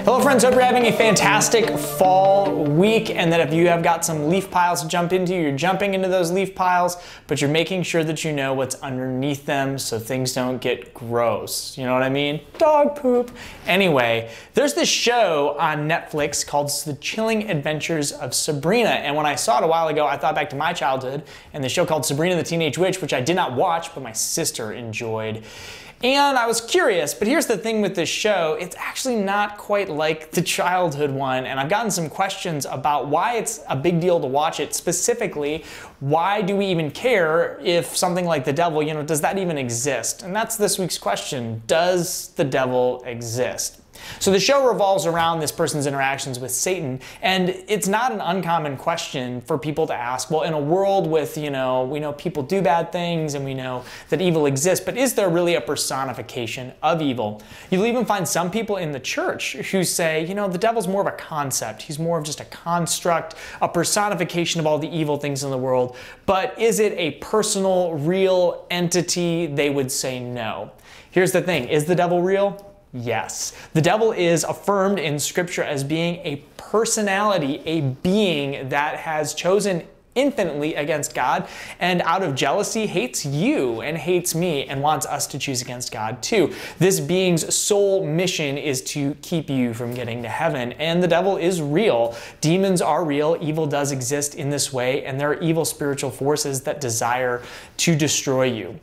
Hello friends, hope you're having a fantastic fall week and that if you have got some leaf piles to jump into, you're jumping into those leaf piles, but you're making sure that you know what's underneath them so things don't get gross. You know what I mean? Dog poop. Anyway, there's this show on Netflix called The Chilling Adventures of Sabrina, and when I saw it a while ago, I thought back to my childhood and the show called Sabrina the Teenage Witch, which I did not watch, but my sister enjoyed. And I was curious, but here's the thing with this show, it's actually not quite like the childhood one, and I've gotten some questions about why it's a big deal to watch it. Specifically, why do we even care if something like the devil, does that even exist? And that's this week's question, does the devil exist? So the show revolves around this person's interactions with Satan, and it's not an uncommon question for people to ask, well, in a world with, we know people do bad things and we know that evil exists, but is there really a personification of evil? You'll even find some people in the church who say, the devil's more of a concept. He's more of just a construct, a personification of all the evil things in the world. But is it a personal, real entity? They would say no. Here's the thing, is the devil real? Yes. The devil is affirmed in Scripture as being a personality, a being that has chosen infinitely against God and out of jealousy hates you and hates me and wants us to choose against God too. This being's sole mission is to keep you from getting to heaven, and the devil is real. Demons are real. Evil does exist in this way, and there are evil spiritual forces that desire to destroy you.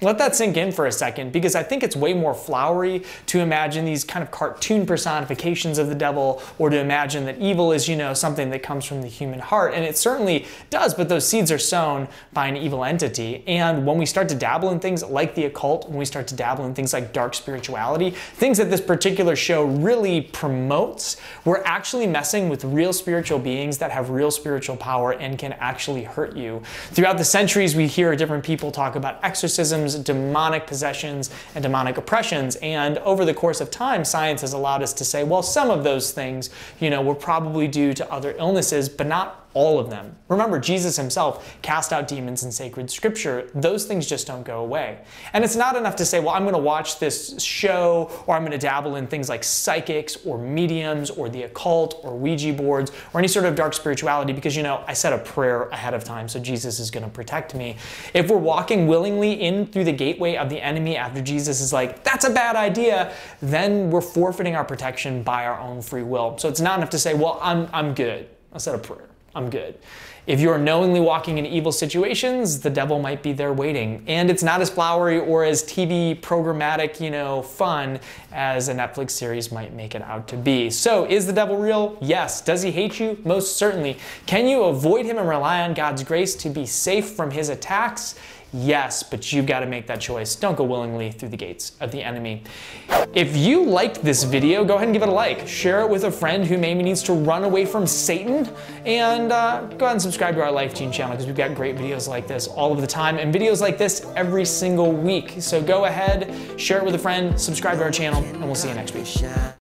Let that sink in for a second, because I think it's way more flowery to imagine these kind of cartoon personifications of the devil, or to imagine that evil is, something that comes from the human heart. And it certainly does, but those seeds are sown by an evil entity. And when we start to dabble in things like the occult, when we start to dabble in things like dark spirituality, things that this particular show really promotes, we're actually messing with real spiritual beings that have real spiritual power and can actually hurt you. Throughout the centuries, we hear different people talk about exorcisms, demonic possessions, and demonic oppressions, and over the course of time, science has allowed us to say, well, some of those things, were probably due to other illnesses, but not all of them. Remember, Jesus himself cast out demons in sacred scripture. Those things just don't go away. And it's not enough to say, well, I'm going to watch this show, or I'm going to dabble in things like psychics or mediums or the occult or Ouija boards or any sort of dark spirituality because, I said a prayer ahead of time, so Jesus is going to protect me. If we're walking willingly in through the gateway of the enemy after Jesus is like, that's a bad idea, then we're forfeiting our protection by our own free will. So it's not enough to say, well, I'm good. I said a prayer. I'm good. If you're knowingly walking in evil situations, the devil might be there waiting. And it's not as flowery or as TV programmatic, fun as a Netflix series might make it out to be. So is the devil real? Yes. Does he hate you? Most certainly. Can you avoid him and rely on God's grace to be safe from his attacks? Yes, but you've got to make that choice. Don't go willingly through the gates of the enemy. If you liked this video, go ahead and give it a like. Share it with a friend who maybe needs to run away from Satan. And go ahead and subscribe to our Life Team channel because we've got great videos like this all of the time and videos like this every single week. So go ahead, share it with a friend, subscribe to our channel, and we'll see you next week.